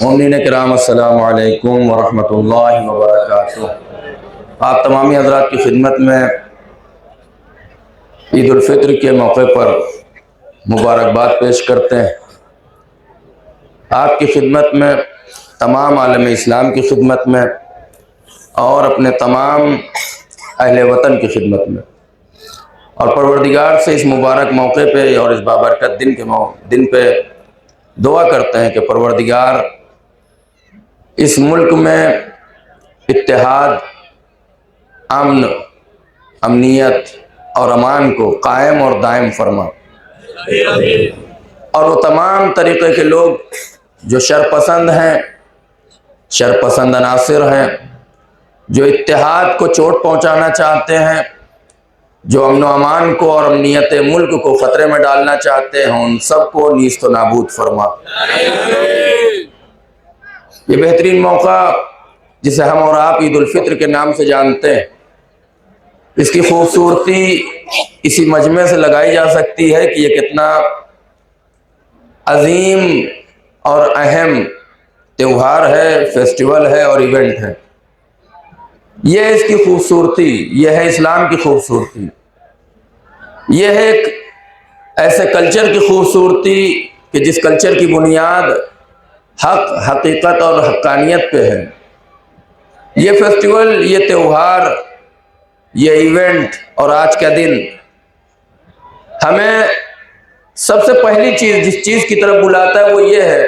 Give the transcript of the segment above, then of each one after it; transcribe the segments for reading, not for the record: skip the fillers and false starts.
مومنین کرام السلام علیکم ورحمۃ اللہ وبرکاتہ۔ آپ تمامی حضرات کی خدمت میں عید الفطر کے موقع پر مبارکباد پیش کرتے ہیں۔ آپ کی خدمت میں، تمام عالم اسلام کی خدمت میں اور اپنے تمام اہل وطن کی خدمت میں، اور پروردگار سے اس مبارک موقع پہ اور اس بابرکت دن پہ دعا کرتے ہیں کہ پروردگار اس ملک میں اتحاد، امن، امنیت اور امان کو قائم اور دائم فرما، اور وہ تمام طریقے کے لوگ جو شرپسند ہیں، شرپسند عناصر ہیں، جو اتحاد کو چوٹ پہنچانا چاہتے ہیں، جو امن و امان کو اور امنیت ملک کو خطرے میں ڈالنا چاہتے ہیں، ان سب کو نیست و نابود فرما۔ یہ بہترین موقع جسے ہم اور آپ عید الفطر کے نام سے جانتے ہیں، اس کی خوبصورتی اسی مجمع سے لگائی جا سکتی ہے کہ یہ کتنا عظیم اور اہم تہوار ہے، فیسٹیول ہے اور ایونٹ ہے۔ یہ ہے اس کی خوبصورتی، یہ ہے اسلام کی خوبصورتی، یہ ہے ایک ایسے کلچر کی خوبصورتی کہ جس کلچر کی بنیاد حق، حقیقت اور حقانیت پہ ہے۔ یہ فیسٹیول، یہ تہوار، یہ ایونٹ اور آج کا دن ہمیں سب سے پہلی چیز جس چیز کی طرف بلاتا ہے وہ یہ ہے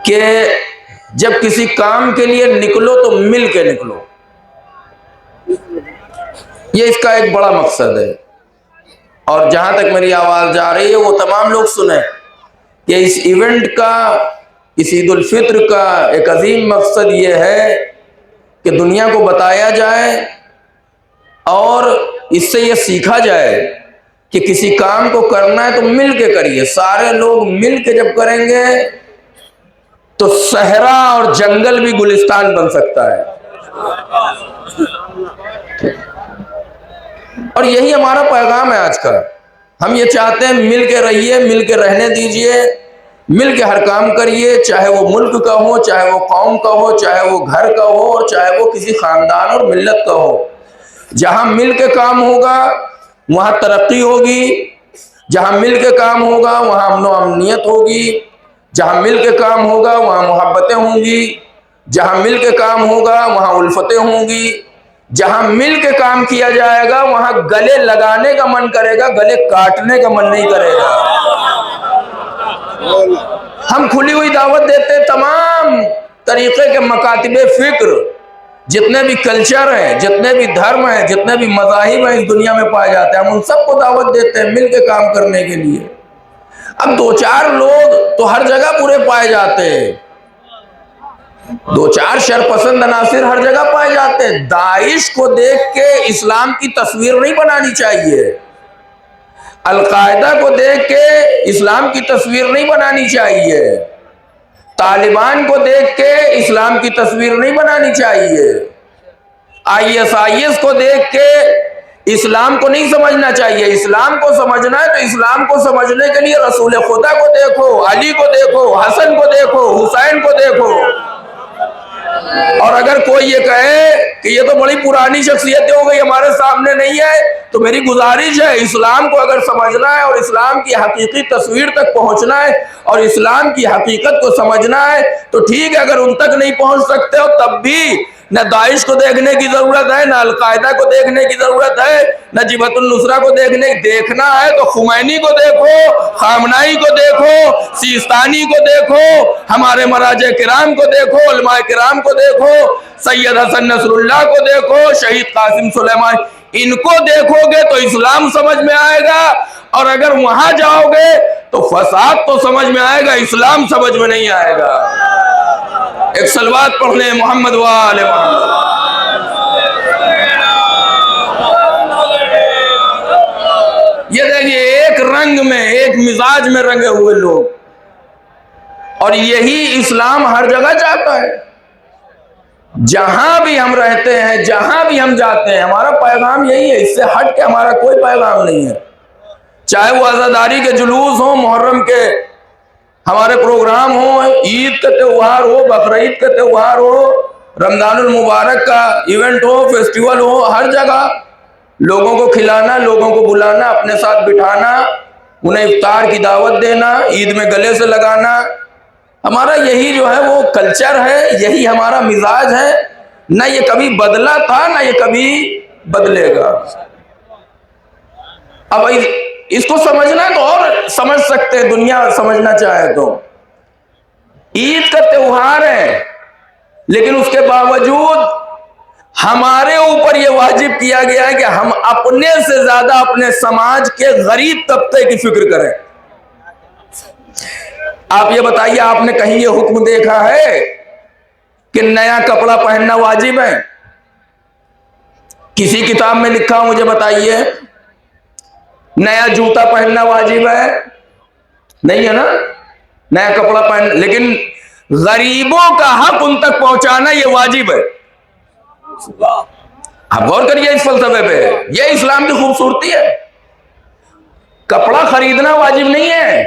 کہ جب کسی کام کے لیے نکلو تو مل کے نکلو۔ یہ اس کا ایک بڑا مقصد ہے، اور جہاں تک میری آواز جا رہی ہے وہ تمام لوگ سنیں کہ اس ایونٹ کا، اس عید الفطر کا ایک عظیم مقصد یہ ہے کہ دنیا کو بتایا جائے اور اس سے یہ سیکھا جائے کہ کسی کام کو کرنا ہے تو مل کے کریے۔ سارے لوگ مل کے جب کریں گے تو صحرا اور جنگل بھی گلستان بن سکتا ہے، اور یہی ہمارا پیغام ہے آج کا۔ ہم یہ چاہتے ہیں مل کے رہیے، مل کے رہنے دیجئے، مل کے ہر کام کریے، چاہے وہ ملک کا ہو، چاہے وہ قوم کا ہو، چاہے وہ گھر کا ہو، اور چاہے وہ کسی خاندان اور ملت کا ہو۔ جہاں مل کے کام ہوگا وہاں ترقی ہوگی، جہاں مل کے کام ہوگا وہاں امن و امنیت ہوگی، جہاں مل کے کام ہوگا وہاں محبتیں ہوں گی، جہاں مل کے کام ہوگا وہاں الفتیں ہوں گی، جہاں مل کے کام کیا جائے گا وہاں گلے لگانے کا من کرے گا، گلے کاٹنے کا من نہیں کرے گا۔ ہم کھلی ہوئی دعوت دیتے تمام طریقے کے مکاتب فکر، جتنے بھی کلچر ہیں، جتنے بھی دھرم ہیں، جتنے بھی مذاہب ہیں اس دنیا میں پائے جاتے ہیں، ہم ان سب کو دعوت دیتے ہیں مل کے کام کرنے کے لیے۔ اب دو چار لوگ تو ہر جگہ برے پائے جاتے ہیں، دو چار شرپسند عناصر ہر جگہ پائے جاتے ہیں۔ داعش کو دیکھ کے اسلام کی تصویر نہیں بنانی چاہیے، القاعدہ کو دیکھ کے اسلام کی تصویر نہیں بنانی چاہیے، طالبان کو دیکھ کے اسلام کی تصویر نہیں بنانی چاہیے، IS کو دیکھ کے اسلام کو نہیں سمجھنا چاہیے۔ اسلام کو سمجھنا ہے تو اسلام کو سمجھنے کے لیے رسول خدا کو دیکھو، علی کو دیکھو، حسن کو دیکھو، حسین کو دیکھو۔ اور اگر کوئی یہ کہے کہ یہ تو بڑی پرانی شخصیتیں ہو گئی، ہمارے سامنے نہیں ہے، تو میری گزارش ہے اسلام کو اگر سمجھنا ہے اور اسلام کی حقیقی تصویر تک پہنچنا ہے اور اسلام کی حقیقت کو سمجھنا ہے تو ٹھیک ہے، اگر ان تک نہیں پہنچ سکتے ہو تب بھی نہ داعش کو دیکھنے کی ضرورت ہے، نہ القاعدہ کو دیکھنے کی ضرورت ہے، نہ جبہت النصرہ کو دیکھنا ہے تو خمینی کو دیکھو، خامنائی کو دیکھو، سیستانی کو دیکھو، ہمارے مراجع کرام کو دیکھو، علماء کرام کو دیکھو، سید حسن نصر اللہ کو دیکھو، شہید قاسم سلیمان، ان کو دیکھو گے تو اسلام سمجھ میں آئے گا، اور اگر وہاں جاؤ گے تو فساد تو سمجھ میں آئے گا، اسلام سمجھ میں نہیں آئے گا۔ ایک صلوات پڑھ لیں محمد و آل محمد۔ یہ دیکھیے ایک رنگ میں، ایک مزاج میں رنگے ہوئے لوگ، اور یہی اسلام ہر جگہ چاہتا ہے۔ جہاں بھی ہم رہتے ہیں، جہاں بھی ہم جاتے ہیں، ہمارا پیغام یہی ہے، اس سے ہٹ کے ہمارا کوئی پیغام نہیں ہے۔ چاہے وہ عزاداری کے جلوس ہوں، محرم کے ہمارے پروگرام ہوں، عید کا تہوار ہو، بقرعید کا تہوار ہو، رمضان المبارک کا ایونٹ ہو، فیسٹیول ہو، ہر جگہ لوگوں کو کھلانا، لوگوں کو بلانا، اپنے ساتھ بٹھانا، انہیں افطار کی دعوت دینا، عید میں گلے سے لگانا، ہمارا یہی جو ہے وہ کلچر ہے، یہی ہمارا مزاج ہے، نہ یہ کبھی بدلا تھا نہ یہ کبھی بدلے گا۔ اب اس کو سمجھنا تو اور سمجھ سکتے ہیں، دنیا سمجھنا چاہے تو عید کا تہوار ہے، لیکن اس کے باوجود ہمارے اوپر یہ واجب کیا گیا ہے کہ ہم اپنے سے زیادہ اپنے سماج کے غریب طبقے کی فکر کریں۔ آپ یہ بتائیے، آپ نے کہیں یہ حکم دیکھا ہے کہ نیا کپڑا پہننا واجب ہے؟ کسی کتاب میں لکھا ہو مجھے بتائیے؟ نیا جوتا پہننا واجب ہے؟ نہیں ہے نا، نیا کپڑا پہن، لیکن غریبوں کا حق ان تک پہنچانا یہ واجب ہے۔ آپ غور کریے اس فلسفے پہ، یہ اسلام کی خوبصورتی ہے۔ کپڑا خریدنا واجب نہیں ہے،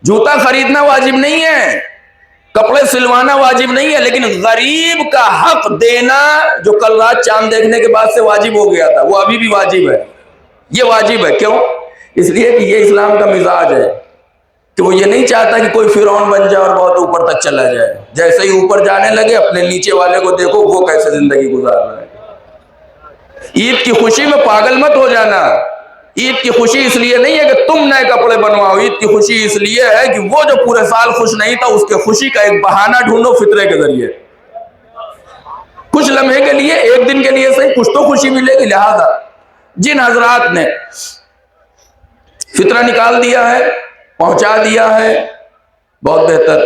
جوتا خریدنا واجب نہیں ہے، کپڑے سلوانا واجب نہیں ہے، لیکن غریب کا حق دینا جو کل رات چاند دیکھنے کے بعد سے واجب ہو گیا تھا، وہ ابھی بھی واجب ہے۔ یہ واجب ہے، کیوں؟ اس لیے کہ یہ اسلام کا مزاج ہے کہ وہ یہ نہیں چاہتا کہ کوئی فرعون بن جائے اور بہت اوپر تک چلا جائے، جیسے ہی اوپر جانے لگے اپنے نیچے والے کو دیکھو وہ کیسے زندگی گزار رہا ہے۔ عید کی خوشی میں پاگل مت ہو جانا۔ عید کی خوشی اس لیے نہیں ہے کہ تم نئے کپڑے بنواؤ، عید کی خوشی اس لیے ہے کہ وہ جو پورے سال خوش نہیں تھا اس کے خوشی کا ایک بہانہ ڈھونڈو فطرے کے ذریعے، کچھ لمحے کے لیے، ایک دن کے لیے صحیح، کچھ تو خوشی ملے گی۔ لہذا جن حضرات نے فطرہ نکال دیا ہے، پہنچا دیا ہے، بہت بہتر۔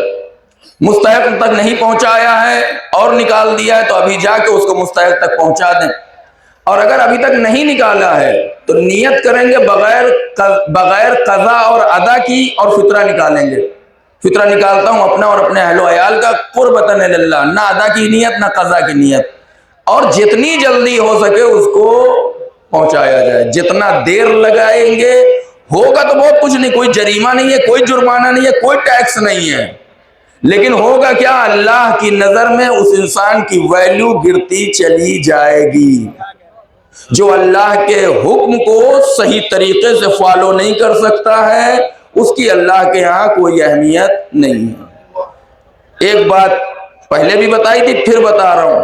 مستحق تک نہیں پہنچایا ہے اور نکال دیا ہے تو ابھی جا کے اس کو مستحق تک پہنچا دیں، اور اگر ابھی تک نہیں نکالا ہے تو نیت کریں گے بغیر قضا اور ادا کی، اور فطرہ نکالیں گے۔ فطرہ نکالتا ہوں اپنا اور اپنے اہل و عیال کا قربتاً اللہ، نہ ادا کی نیت نہ قضا کی نیت، اور جتنی جلدی ہو سکے اس کو پہنچایا جائے۔ جتنا دیر لگائیں گے ہوگا تو بہت کچھ نہیں، کوئی جریمہ نہیں ہے، کوئی جرمانہ نہیں ہے، کوئی ٹیکس نہیں ہے، لیکن ہوگا کیا؟ اللہ کی نظر میں اس انسان کی ویلیو گرتی چلی جائے گی۔ جو اللہ کے حکم کو صحیح طریقے سے فالو نہیں کر سکتا ہے اس کی اللہ کے ہاں کوئی اہمیت نہیں ہے۔ ایک بات پہلے بھی بتائی تھی، پھر بتا رہا ہوں،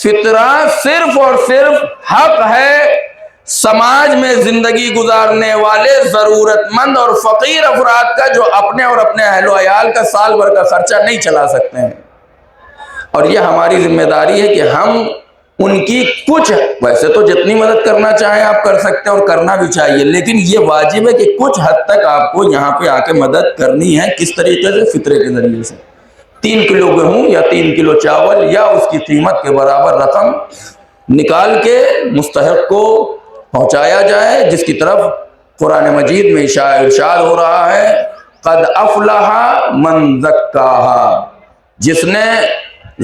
فطرہ صرف اور صرف حق ہے سماج میں زندگی گزارنے والے ضرورت مند اور فقیر افراد کا، جو اپنے اور اپنے اہل و عیال کا سال بھر کا خرچہ نہیں چلا سکتے ہیں، اور یہ ہماری ذمہ داری ہے کہ ہم ان کی کچھ، ویسے تو جتنی مدد کرنا چاہیں آپ کر سکتے ہیں اور کرنا بھی چاہیے، لیکن یہ واجب ہے کہ کچھ حد تک آپ کو یہاں پہ آ کے مدد کرنی ہے۔ کس طریقے سے؟ فطرے کے ذریعے سے 3 کلو گیہوں یا 3 کلو چاول یا اس کی قیمت کے برابر رقم نکال کے مستحق کو پہنچایا جائے، جس کی طرف قرآن مجید میں ارشاد ہو رہا ہے، قد افلح من زکاہا، جس نے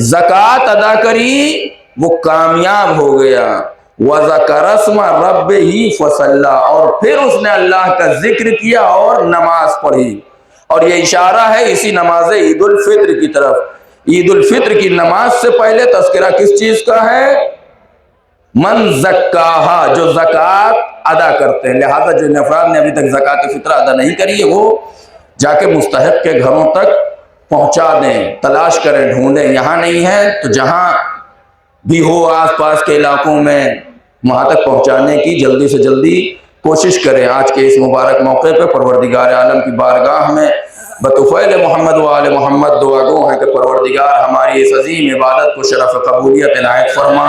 زکوٰۃ ادا کری وہ کامیاب ہو گیا، وَذَكَرَ اسْمَ رَبِّهِ فَصَلَّى، اور پھر اس نے اللہ کا ذکر کیا اور نماز پڑھی، اور یہ اشارہ ہے اسی نماز عید الفطر کی طرف۔ عید الفطر کی نماز سے پہلے تذکرہ کس چیز کا ہے؟ من زکاہا، جو زکوٰۃ ادا کرتے ہیں۔ لہذا جو افراد نے ابھی تک زکوٰۃ فطرہ ادا نہیں کری ہے وہ جا کے مستحق کے گھروں تک پہنچا دیں، تلاش کریں، ڈھونڈیں، یہاں نہیں ہے تو جہاں بھی ہو آس پاس کے علاقوں میں وہاں تک پہنچانے کی جلدی سے جلدی کوشش کریں۔ آج کے اس مبارک موقع پہ پروردگار عالم کی بارگاہ میں بطفیل محمد و آل محمد دعا گو ہے کہ پروردگار ہماری اس عظیم عبادت کو شرف قبولیت عنایت فرما،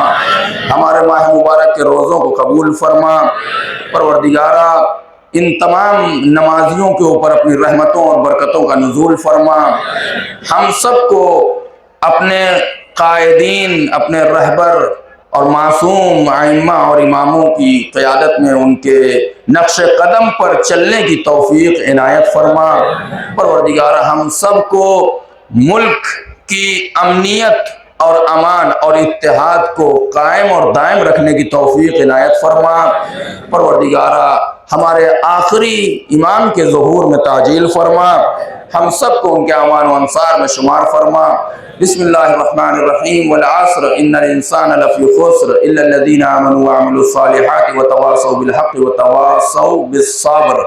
ہمارے ماہ مبارک کے روزوں کو قبول فرما، پروردگارہ ان تمام نمازیوں کے اوپر اپنی رحمتوں اور برکتوں کا نزول فرما، ہم سب کو اپنے قائدین، اپنے رہبر اور معصوم ائمہ اور اماموں کی قیادت میں ان کے نقش قدم پر چلنے کی توفیق عنایت فرما۔ پروردگار ہم سب کو ملک کی امنیت اور امان اور اتحاد کو قائم اور دائم رکھنے کی توفیق عنایت فرما۔ پروردگارہ ہمارے آخری امام کے ظہور میں تعجیل فرما، ہم سب کو ان کے اعوان و انصار میں شمار فرما۔ بسم اللہ الرحمن الرحیم والعصر ان الانسان لفی خسر الا الذین آمنوا وعملوا الصالحات وتواصوا بالحق وتواصوا بالصبر۔